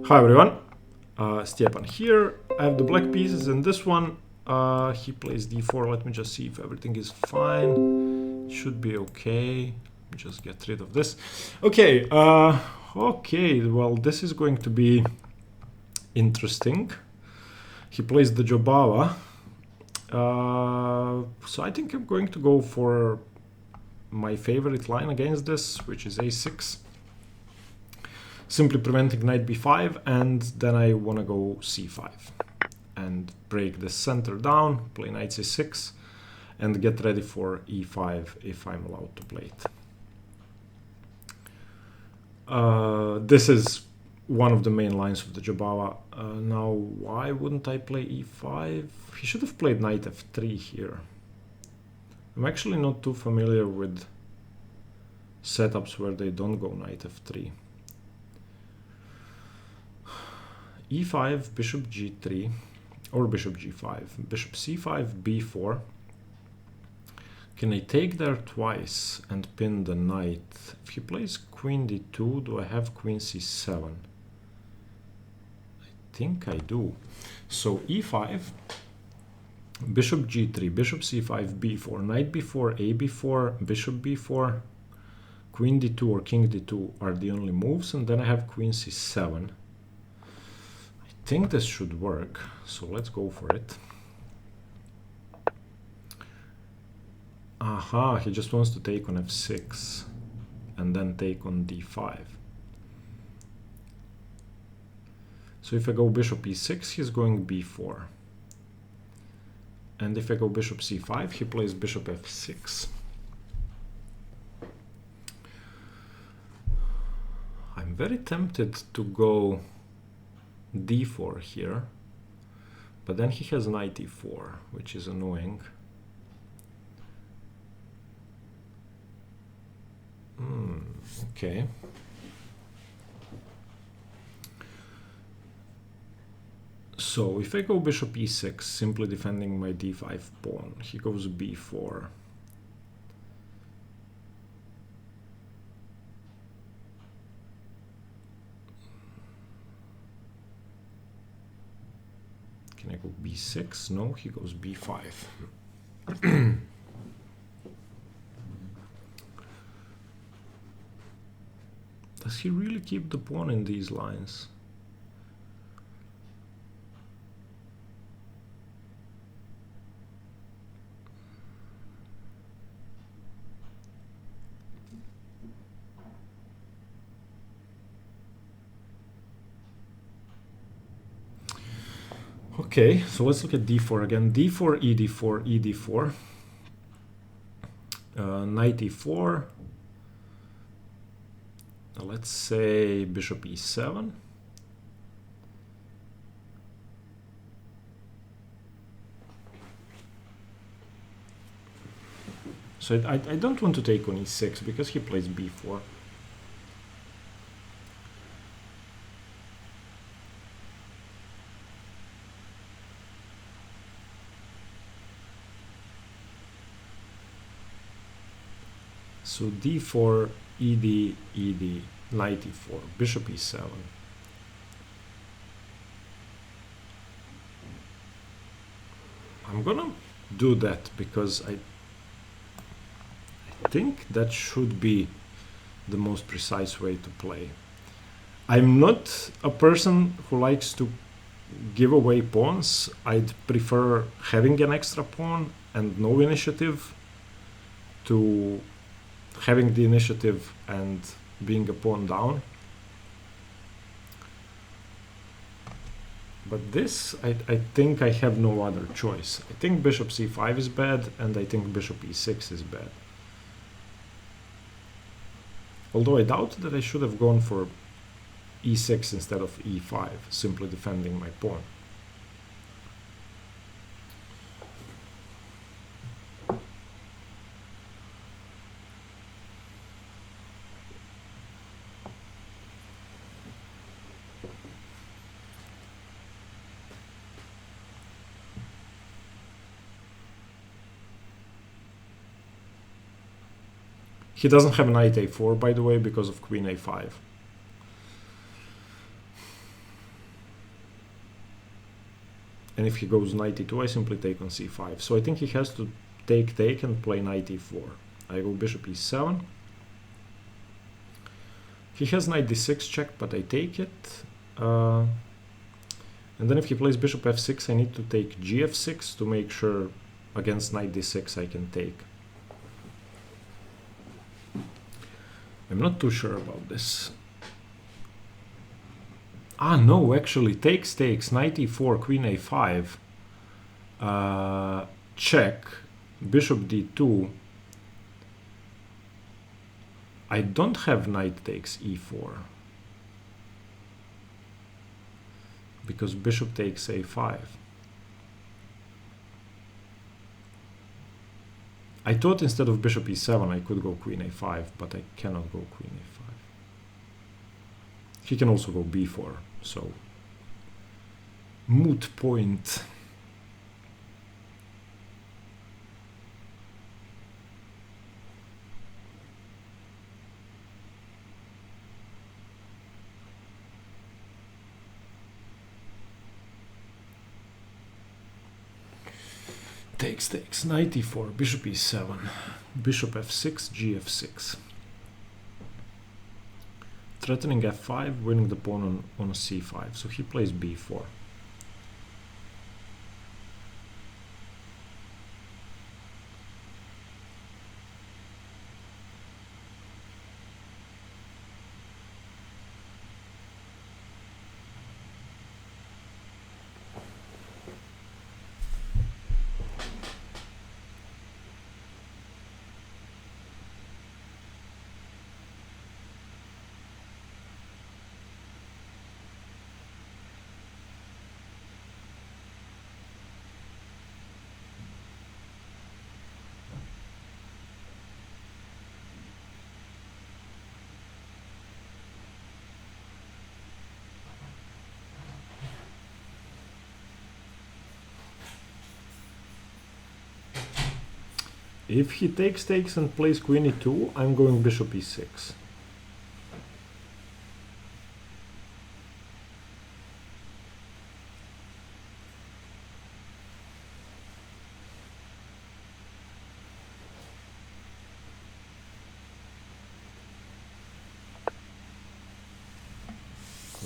Hi everyone, Stepan here. I have the black pieces in this one. He plays d4. Let me just see if everything is fine. Should be okay. Just get rid of this. Okay, okay, well this is going to be interesting. He plays the Jobava. So I think I'm going to go for my favorite line against this, which is a6. Simply preventing knight b5, and then I want to go c5 and break the center down, play knight c6, and get ready for e5 if I'm allowed to play it. This is one of the main lines of the Jobava. Now, why wouldn't I play e5? He should have played knight f3 here. I'm actually not too familiar with setups where they don't go knight f3. e5, bishop g3, or bishop g5, bishop c5, b4. Can I take there twice and pin the knight? If he plays queen d2, do I have queen c7? I think I do. So e5, bishop g3, bishop c5, b4, knight b4, a b4, bishop b4, queen d2 or king d2 are the only moves, and then I have queen c7. I think this should work, so let's go for it. Aha, he just wants to take on f6 and then take on d5. So if I go bishop e6, he's going b4. And if I go bishop c5, he plays bishop f6. I'm very tempted to go d4 here, but then he has knight e4, which is annoying. Okay. So if I go bishop e6, simply defending my d5 pawn, he goes b4. Can I go b6? No, he goes b5. Does he really keep the pawn in these lines? Okay, so let's look at d4 again. d4, ed4, ed4. Knight e4. Let's say bishop e7. So I don't want to take on e6 because he plays b4. So d4, ed, ed, knight e4, bishop e7. I'm gonna do that because I think that should be the most precise way to play. I'm not a person who likes to give away pawns. I'd prefer having an extra pawn and no initiative to having the initiative and being a pawn down. But this, I think I have no other choice. I think bishop c5 is bad, and I think bishop e6 is bad. Although I doubt that I should have gone for e6 instead of e5, simply defending my pawn. He doesn't have knight a4, by the way, because of queen a5. And if he goes knight e2, I simply take on c5. So I think he has to take and play knight e4. I go bishop e7. He has knight d6 check, but I take it. And then if he plays bishop f6, I need to take gf6 to make sure against knight d6 I can take. I'm not too sure about this. Ah, no, actually, takes, knight e4, queen a5, check, bishop d2. I don't have knight takes e4, because bishop takes a5. I thought instead of bishop e7 I could go queen a5, but I cannot go queen a5. He can also go b4, so moot point. Takes, knight e4, bishop e7, bishop f6, gf6. Threatening f5, winning the pawn on c5, so he plays b4. If he takes and plays queen e2, I'm going bishop e6.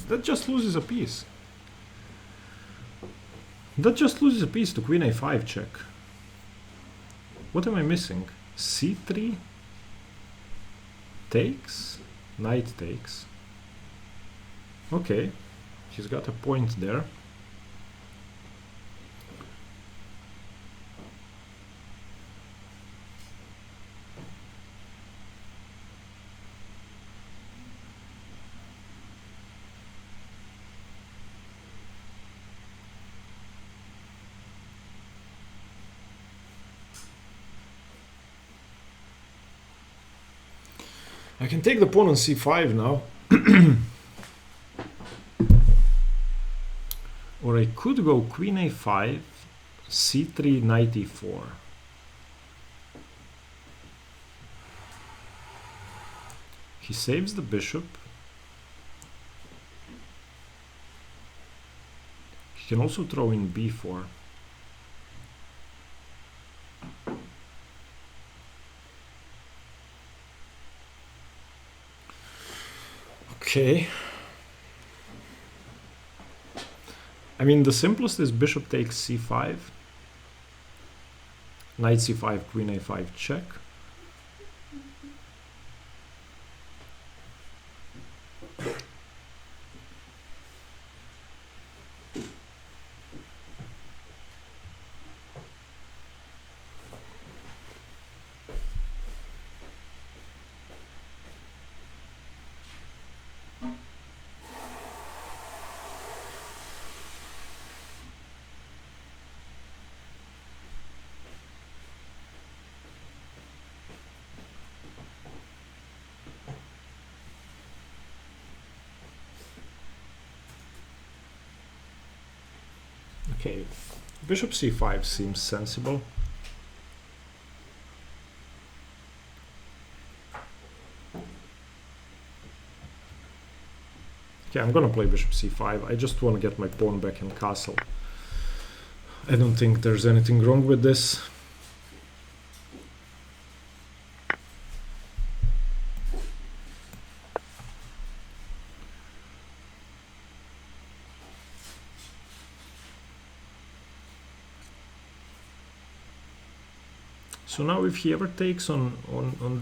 That just loses a piece. That just loses a piece to queen a5 check. What am I missing? c3 takes, knight takes. Okay, he's got a point there. I can take the pawn on c5 now. Or I could go queen a5, c3, knight e4. He saves the bishop. He can also throw in b4. Okay. I mean, the simplest is bishop takes c5, knight c5, queen a5 check. Okay, bishop c5 seems sensible. Okay, I'm gonna play bishop c5. I just want to get my pawn back in castle. I don't think there's anything wrong with this. So now if he ever takes on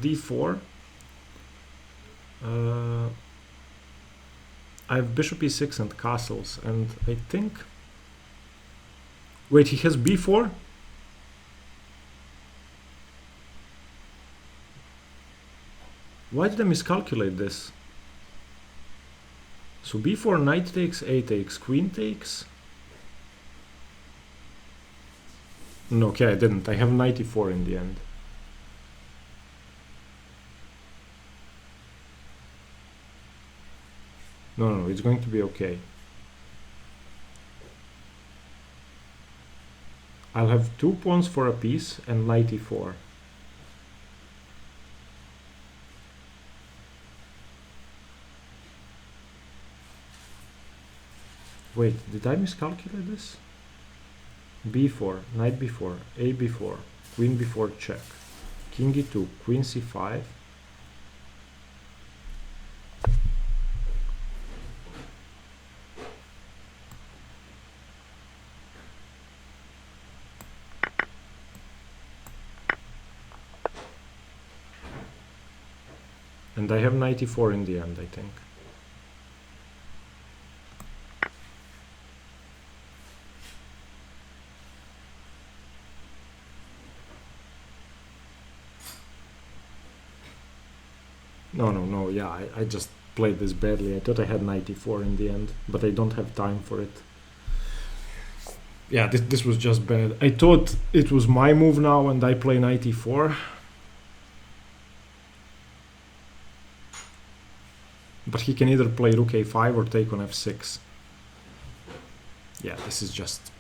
d4, I have bishop e6 and castles, and I think... Wait, he has b4? Why did I miscalculate this? So b4, knight takes, a takes, queen takes. No, okay, I didn't. I have knight e4 in the end. No, it's going to be okay. I'll have 2 pawns for a piece and knight e4. Wait, did I miscalculate this? b4, knight b4, a b4, queen b4 check, king e2, queen c5. And I have knight e4 in the end, I think. No, yeah, I just played this badly. I thought I had knight e4 in the end, but I don't have time for it. Yeah, this was just bad. I thought it was my move now and I play knight e4. But he can either play rook a5 or take on f6. Yeah, this is just...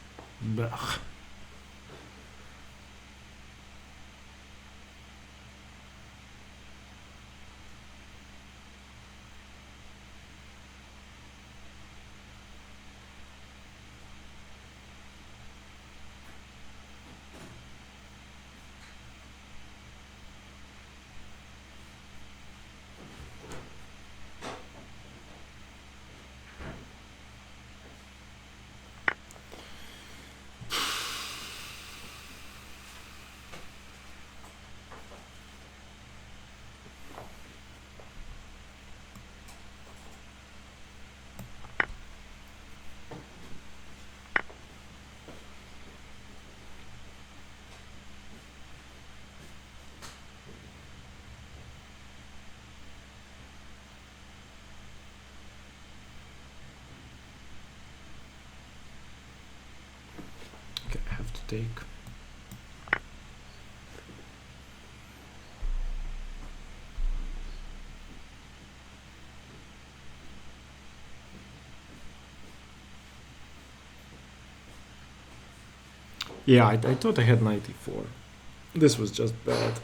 Ugh. Take. Yeah, I thought I had 94. This was just bad.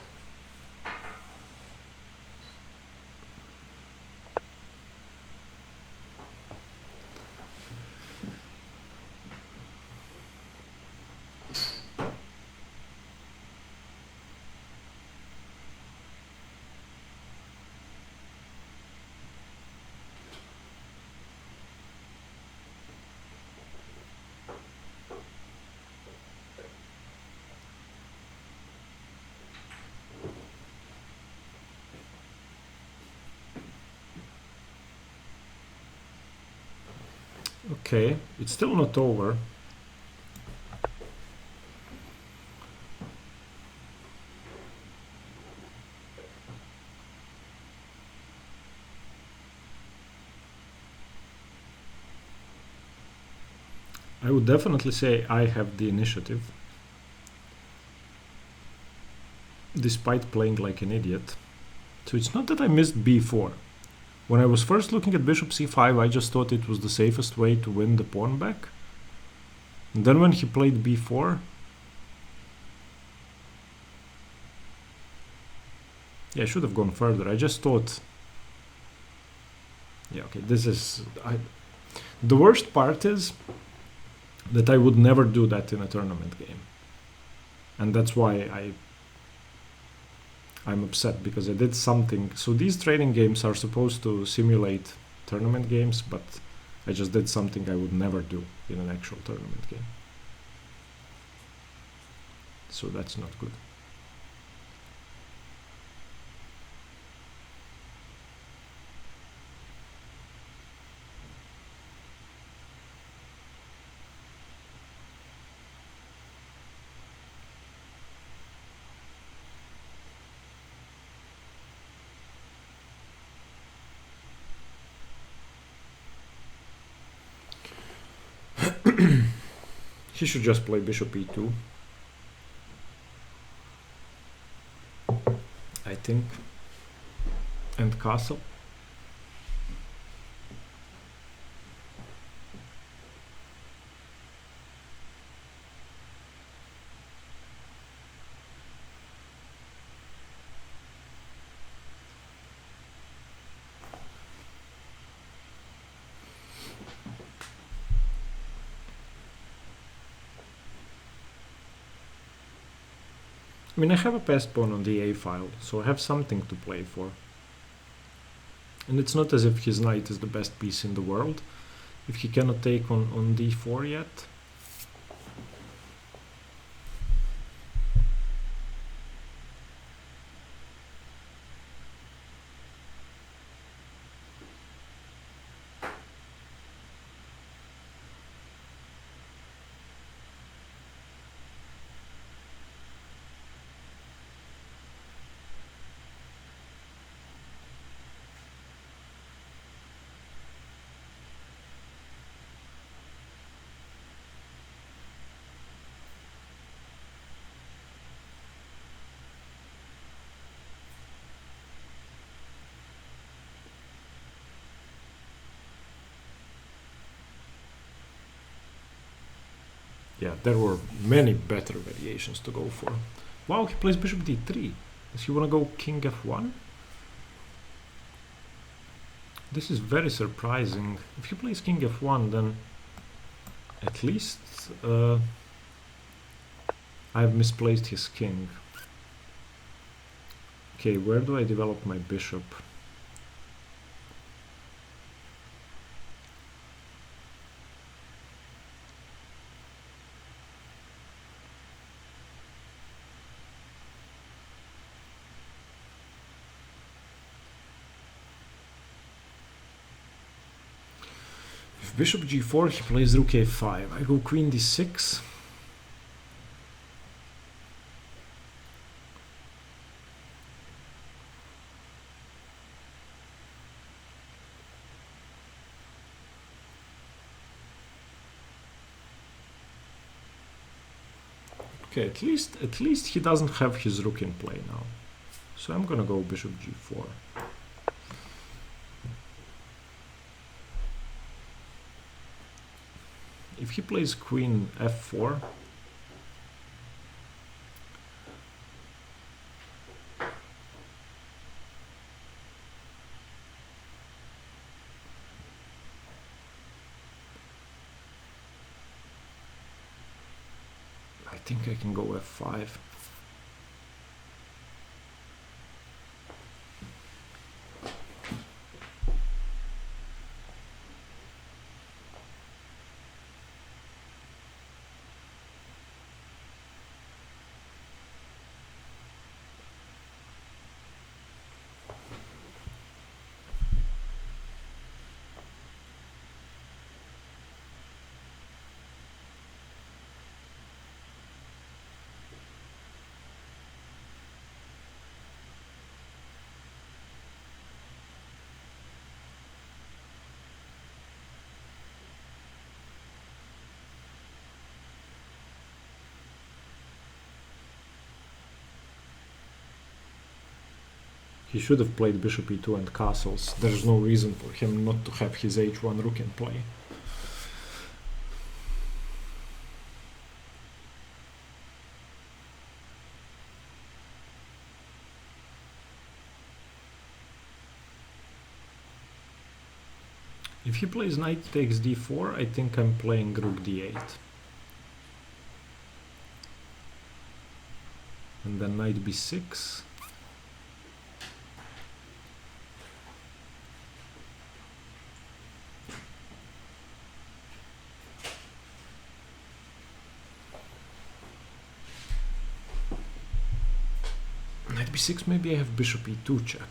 Okay, it's still not over. I would definitely say I have the initiative, despite playing like an idiot. So it's not that I missed b4. When I was first looking at bishop c5, I just thought it was the safest way to win the pawn back. And then when he played b4, yeah, I should have gone further. I just thought, yeah, okay, this is... The worst part is, that I would never do that in a tournament game. And that's why I'm upset, because I did something. So these trading games are supposed to simulate tournament games, but I just did something I would never do in an actual tournament game. So that's not good. He should just play bishop e2, I think, and castle. I mean, I have a passed pawn on the a file, so I have something to play for. And it's not as if his knight is the best piece in the world. If he cannot take on d4 yet. Yeah, there were many better variations to go for. Wow, he plays bishop d3. Does he want to go king f1? This is very surprising. If he plays king f1, then at least I've misplaced his king. Okay, where do I develop my bishop? Bishop g4, he plays rook a5. I go queen d6. Okay, at least he doesn't have his rook in play now. So I'm gonna go bishop g4. If he plays queen f4, I think I can go f5. He should have played bishop e2 and castles. There's no reason for him not to have his h1 rook in play. If he plays knight takes d4, I think I'm playing rook d8. And then knight b6. Knight b6, maybe I have bishop e2 check.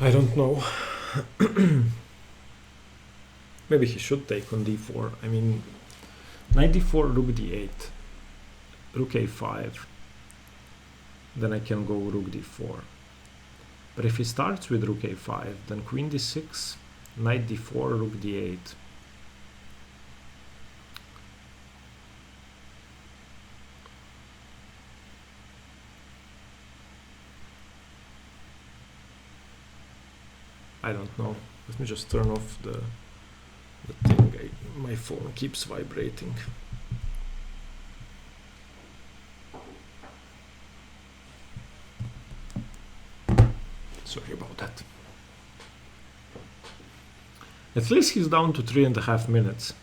I don't know. Maybe he should take on d4. I mean, knight d4, rook d8, rook a5. Then I can go rook d4. But if he starts with rook a5, then queen d6, knight d4, rook d8. I don't know. Let me just turn off the thing. My phone keeps vibrating. Sorry about that. At least he's down to 3.5 minutes.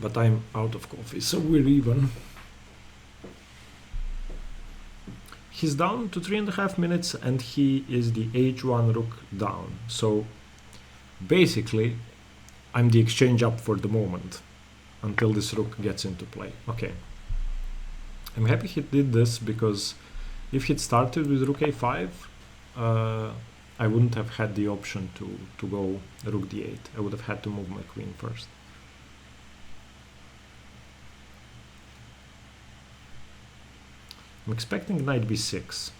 But I'm out of coffee, so we're even. He's down to 3.5 minutes and he is the h1 rook down. So basically, I'm the exchange up for the moment until this rook gets into play. Okay. I'm happy he did this because if he'd started with rook a5, I wouldn't have had the option to go rook d8. I would have had to move my queen first. I'm expecting knight b6.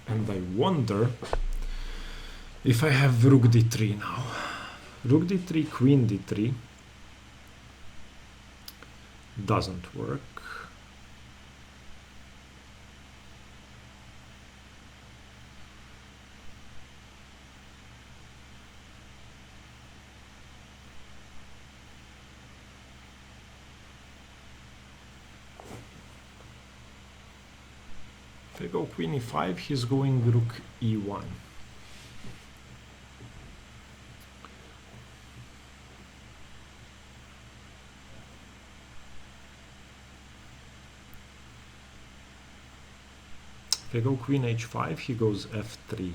And I wonder if I have rook d3 now. Rook d3, queen d3 doesn't work. If I go queen e5, he's going rook e1. If I go queen h5, he goes f3.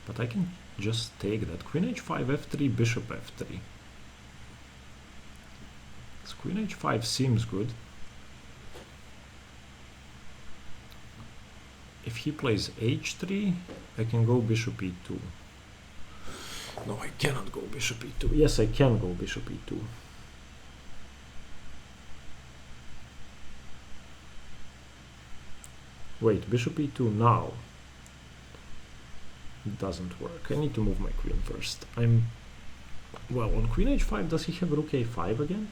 But I can just take that. Queen h5, f3, bishop f3. So queen h5 seems good. If he plays h3, I can go bishop e2. No, I cannot go bishop e2. Yes, I can go bishop e2. Wait, bishop e2 now. It doesn't work. I need to move my queen first. Well, on queen h5, does he have rook a5 again?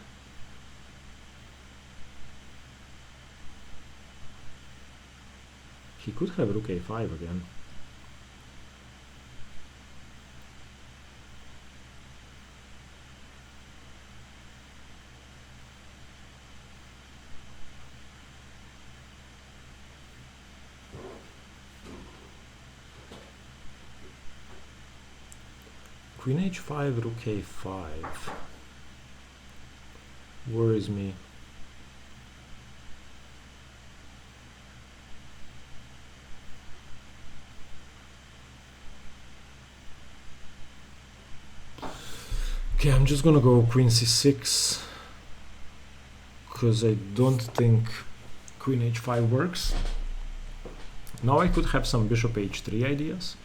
He could have rook a5 again. Queen h5, rook a5 worries me. Okay, I'm just gonna go queen c6 because I don't think queen h5 works. Now I could have some bishop h3 ideas.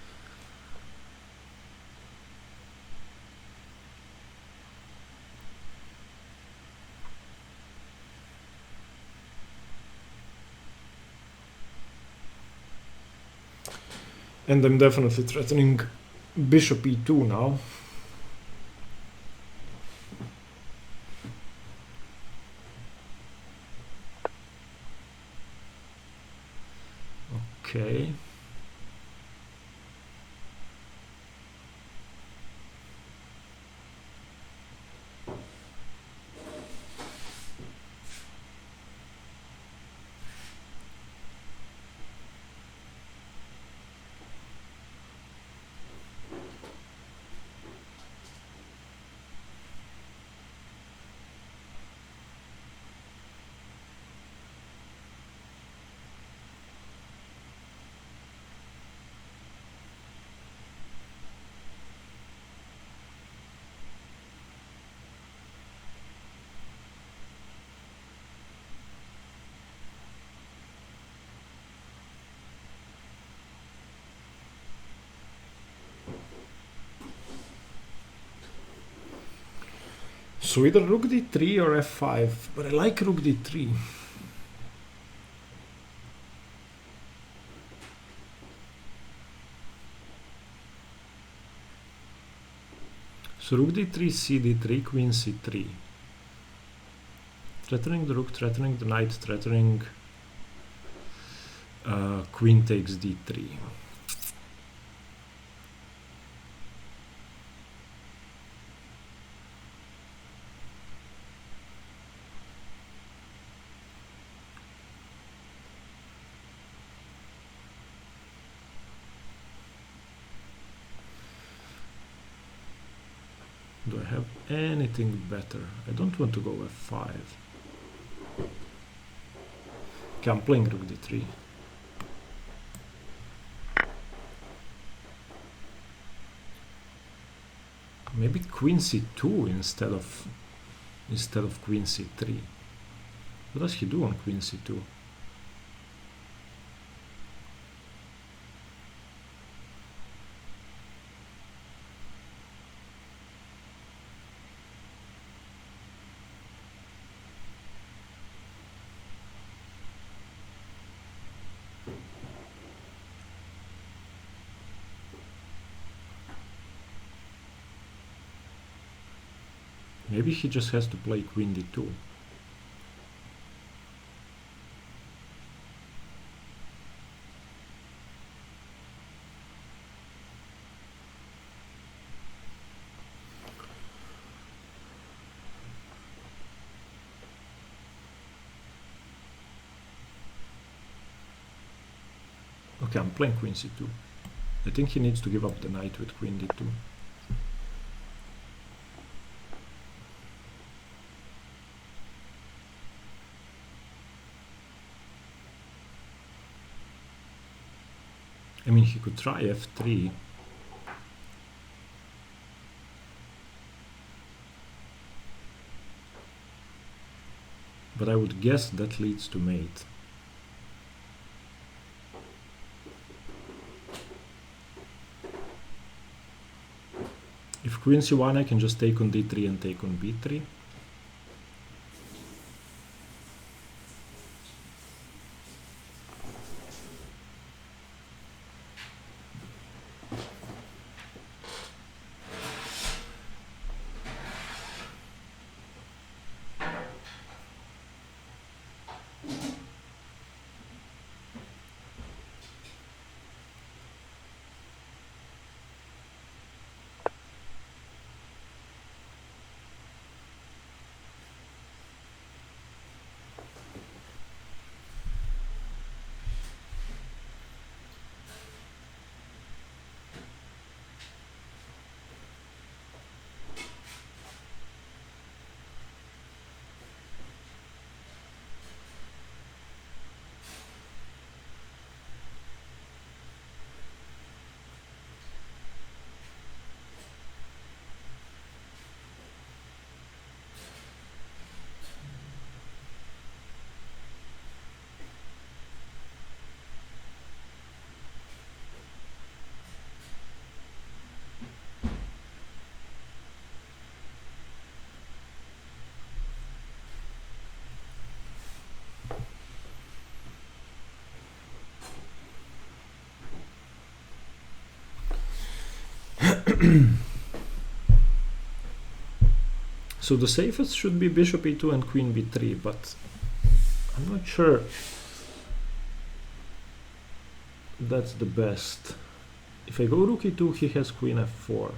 And I'm definitely threatening bishop e2 now. Okay. So either rook d3 or f5, but I like rook d3. So rook d3, c d3, queen c3. Threatening the rook, threatening the knight, threatening queen takes d3. Do I have anything better? I don't want to go f5. Okay, I'm playing rook d3. Maybe queen c2 instead of queen c3. What does he do on queen c2? Maybe he just has to play queen d2. Okay, I'm playing queen c2. I think he needs to give up the knight with queen d2. I mean, he could try f3. But I would guess that leads to mate. If queen c1, I can just take on d3 and take on b3. So the safest should be bishop e2 and queen b3, but I'm not sure that's the best. If I go rook e2, he has queen f4.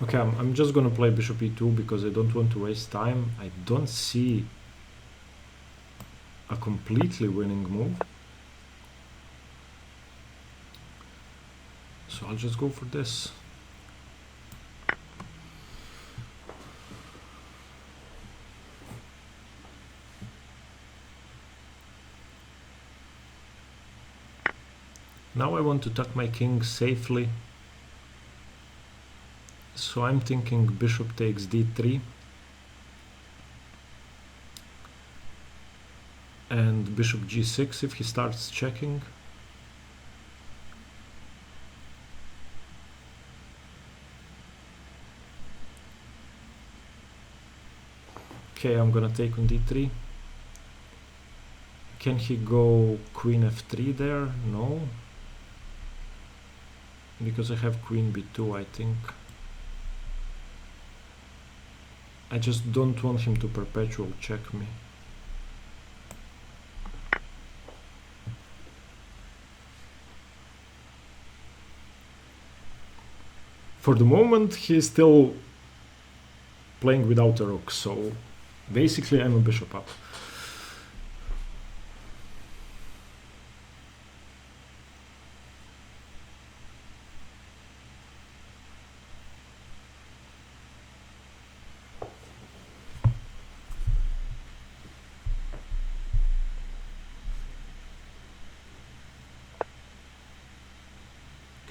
Okay, I'm just gonna play bishop e2 because I don't want to waste time. I don't see a completely winning move. So I'll just go for this. Now I want to tuck my king safely. So I'm thinking bishop takes d3. And bishop g6 if he starts checking. Okay, I'm gonna take on d3. Can he go queen f3 there? No. Because I have queen b2, I think. I just don't want him to perpetual check me. For the moment, he's still playing without a rook, so basically I'm a bishop up.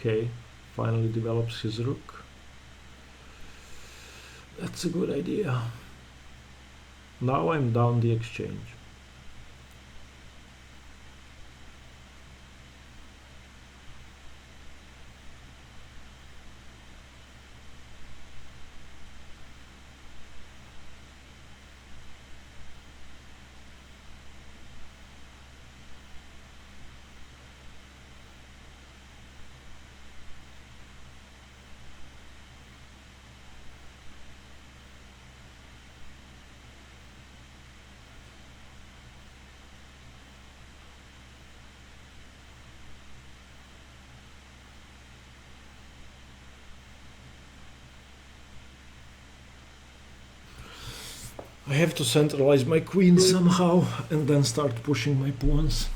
Okay, finally develops his rook. That's a good idea. Now I'm down the exchange. I have to centralize my queen somehow and then start pushing my pawns.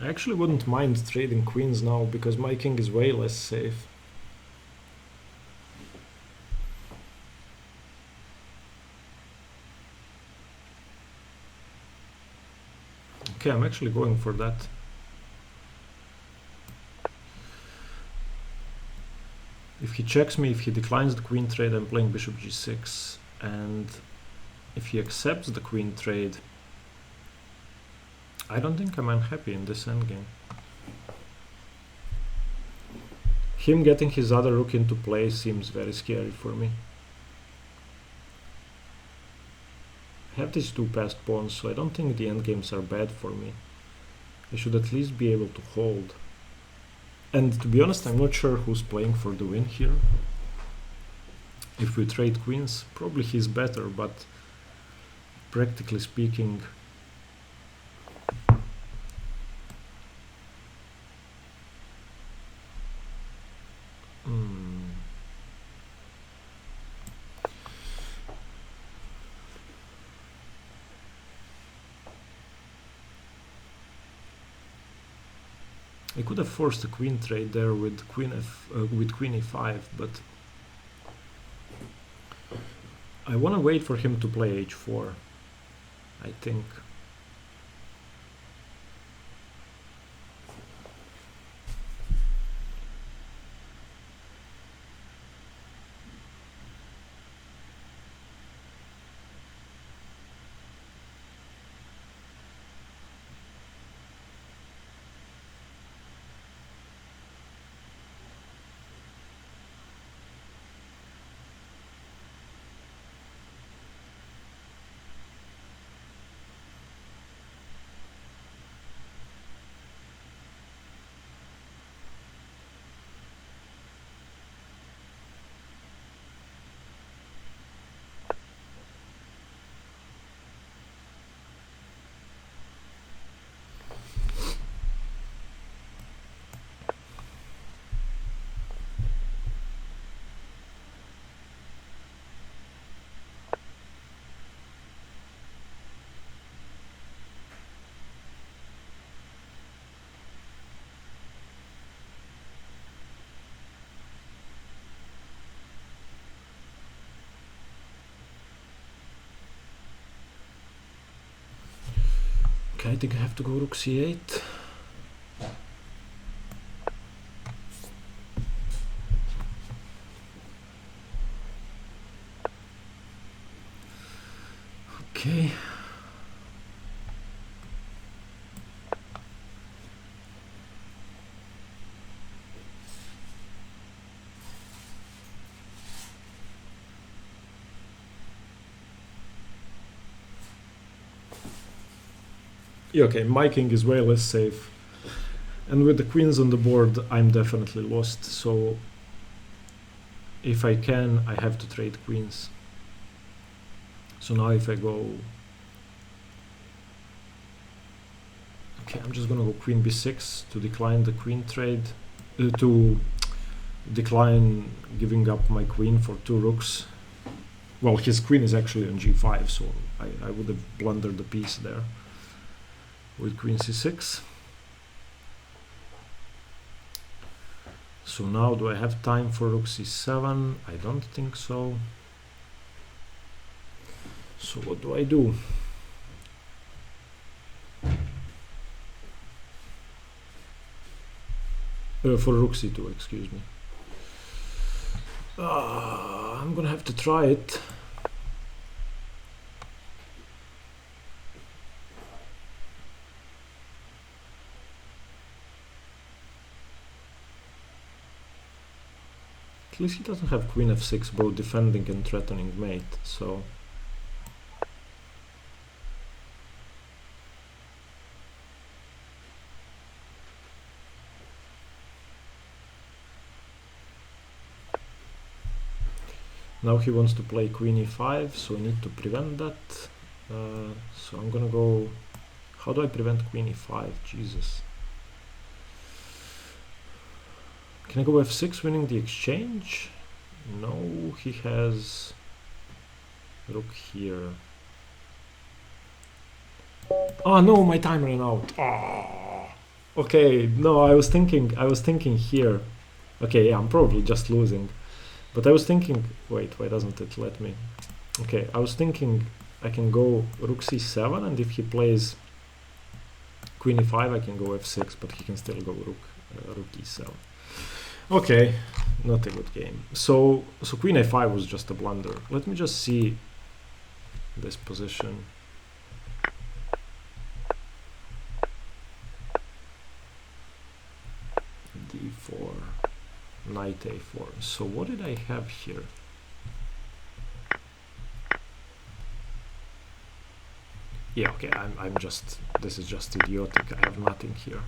I actually wouldn't mind trading queens now because my king is way less safe. Okay, I'm actually going for that. If he checks me, if he declines the queen trade, I'm playing bishop g6. And if he accepts the queen trade, I don't think I'm unhappy in this endgame. Him getting his other rook into play seems very scary for me. I have these two passed pawns, so I don't think the endgames are bad for me. I should at least be able to hold. And to be honest, I'm not sure who's playing for the win here. If we trade queens, probably he's better, but practically speaking, I could have forced a queen trade there with queen e5, but I want to wait for him to play h4, I think. Okay, I think I have to go rook c8. Okay. Yeah, okay, my king is way less safe. And with the queens on the board, I'm definitely lost. So if I can, I have to trade queens. So now if I go... Okay, I'm just gonna go queen b6 to decline the queen trade. To decline giving up my queen for 2 rooks. Well, his queen is actually on g5, so I would have blundered the piece there with queen c6. So now do I have time for rook c7? I don't think so. So what do I do? For rook c2, excuse me. I'm gonna have to try it. At least he doesn't have queen f6, both defending and threatening mate, so... Now he wants to play queen e5, so I need to prevent that. So I'm gonna go... How do I prevent queen e5? Jesus. Can I go f6 winning the exchange? No, he has rook here. Oh no, my time ran out. Oh. Okay, no, I was thinking here. Okay, yeah, I'm probably just losing. But I was thinking, wait, why doesn't it let me? Okay, I was thinking I can go rook c7, and if he plays queen e5, I can go f6, but he can still go rook e7. Okay, not a good game. So queen a5 was just a blunder. Let me just see this position. d4, knight a4. So what did I have here? Yeah, okay, I'm just, this is just idiotic. I have nothing here.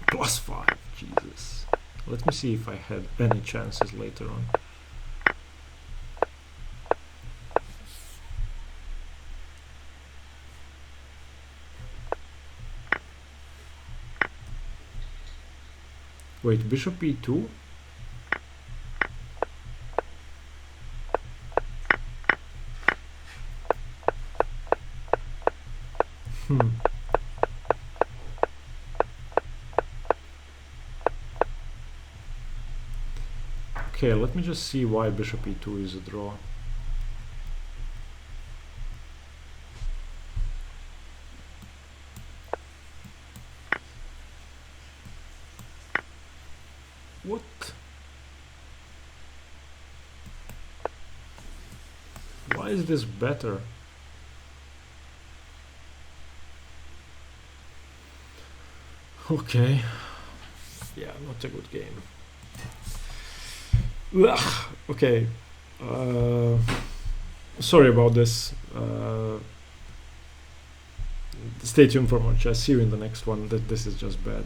+5, Jesus. Let me see if I had any chances later on. Wait, bishop e2? Okay, let me just see why bishop e2 is a draw. What? Why is this better? Okay. Yeah, not a good game. Ugh. Okay. Sorry about this. Stay tuned for more chess. See you in the next one. This is just bad.